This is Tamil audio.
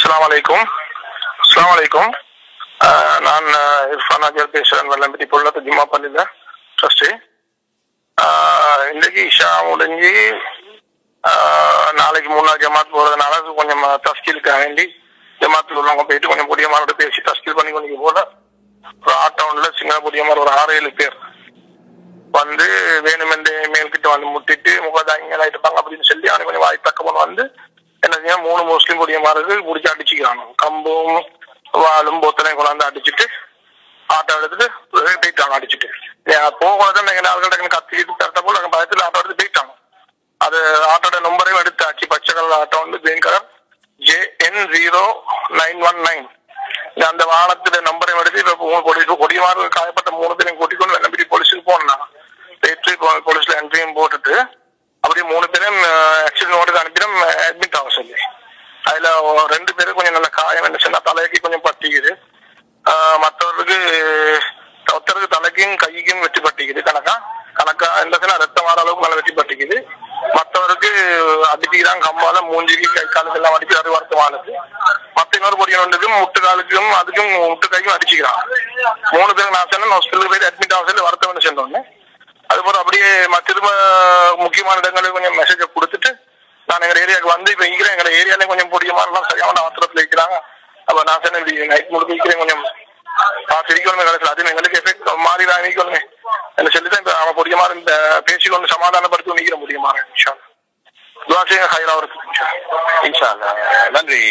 அஸ்ஸலாமு அலைக்கும். அஸ்ஸலாமு அலைக்கும். நான் இர்ஃபான் அஜர் பேசுறேன். வெள்ளம்பட்டி பொருளத்து ஜும்மா பள்ளியில ட்ரஸ்டி. இன்னைக்கு இஷா முடிஞ்சு நாளைக்கு 3 ஜமாத் போறதுனால கொஞ்சம் தஸ்கீலுக்காக வேண்டி ஜமாத்தில் உள்ளவங்க போயிட்டு கொஞ்சம் பொடியமாரோட பேசி தஸ்கீல் பண்ணி கொஞ்சம் போல ஒரு ஆட்டவுன்ல சின்ன பொடியமார் ஒரு 6-7 பேர் வந்து வேணுமென்று மேல்கிட்ட வந்து முட்டிட்டு முகதாங்க இருப்பாங்க அப்படின்னு சொல்லி அவனை கொஞ்சம் வாய் பக்கம் வந்து என்ன 3 முஸ்லீம் பொடியமாருக்கு பிடிச்சி அடிச்சுக்கிறாங்க. கம்பும் வாழும் போத்தனையும் கொண்டாந்து அடிச்சுட்டு ஆட்டோ எடுத்துட்டு போயிட்டாங்க. அடிச்சுட்டு போகலாம் எங்க ஆள்கிட்ட கத்திட்டு தரட்ட போல பயத்துல ஆட்டோ எடுத்து போயிட்டாங்க. அது ஆட்டோட நம்பரையும் எடுத்தாச்சு. பச்சை கலர் ஆட்டோ வந்து கிரீன் கலர் JN0919 அந்த வாகனத்துல நம்பரையும் எடுத்து இப்ப கொடியமாறு காயப்பட்ட 3 பேரையும் கூட்டிக்கொண்டு வெள்ளம்பட்டி போலீஸுக்கு போனாங்க. போலீஸ்ல என்ட்ரியும் போட்டுட்டு அப்படியே 3 பேரும் ஆக்சிடென்ட் ஓட்டுக்கு அனுப்பிடும் அட்மிட் ஆக சொல்லி. அதுல 2 பேரும் கொஞ்சம் நல்ல காயம் என்ன சொன்னா தலைக்கு கொஞ்சம் பட்டிக்குது. மற்றவருக்கு ஒருத்தருக்கு தலைக்கும் கைக்கும் வெட்டி பட்டிக்குது. கணக்கா என்ன ரத்தம் வர அளவுக்கு நல்லா வெட்டி பட்டிக்குது. மற்றவருக்கு அடிச்சுக்கிறாங்க கம்பால மூஞ்சிக்கு கை காலுக்கு எல்லாம் அடிச்சு அது வருத்தமானது. மற்ற இன்னொரு பொடியன் வந்ததுக்கும் முட்டு காலுக்கும் அதுக்கும் முட்டு கைக்கும் அடிச்சுக்கிறான். 3 பேருக்கு நான் சொன்னேன் ஹாஸ்பிட்டலுக்கு போய் அட்மிட் ஆக சொல்லி வருத்தம்னு சொன்னோன்னு அது போல அப்படியே திரும்ப முக்கியமான இடங்களுக்கு கொஞ்சம் மெசேஜை கொடுத்துட்டு நான் எங்க ஏரியாவுக்கு வந்து இப்ப இருக்கிறேன். எங்க ஏரியாலே கொஞ்சம் பொடியமான சரியான அவசரத்துல இருக்கிறாங்க. அப்ப நான் சொன்னேன் இப்படி நைட் முழுக்க இருக்கிறேன் கொஞ்சம் சிரிக்கணுமே கிடைச்சல அது எங்களுக்கு எஃபெக்ட் மாறிதான் நீக்கணுமே என்ன சொல்லிதான் இப்ப அவன் பொடியமா இந்த பேசிக்கொண்டு சமாதானப்படுத்தி நிக்கிற முடியுமா துவாசிங்க ஹைரா இருக்கு. இன்ஷா அல்லாஹ். நன்றி.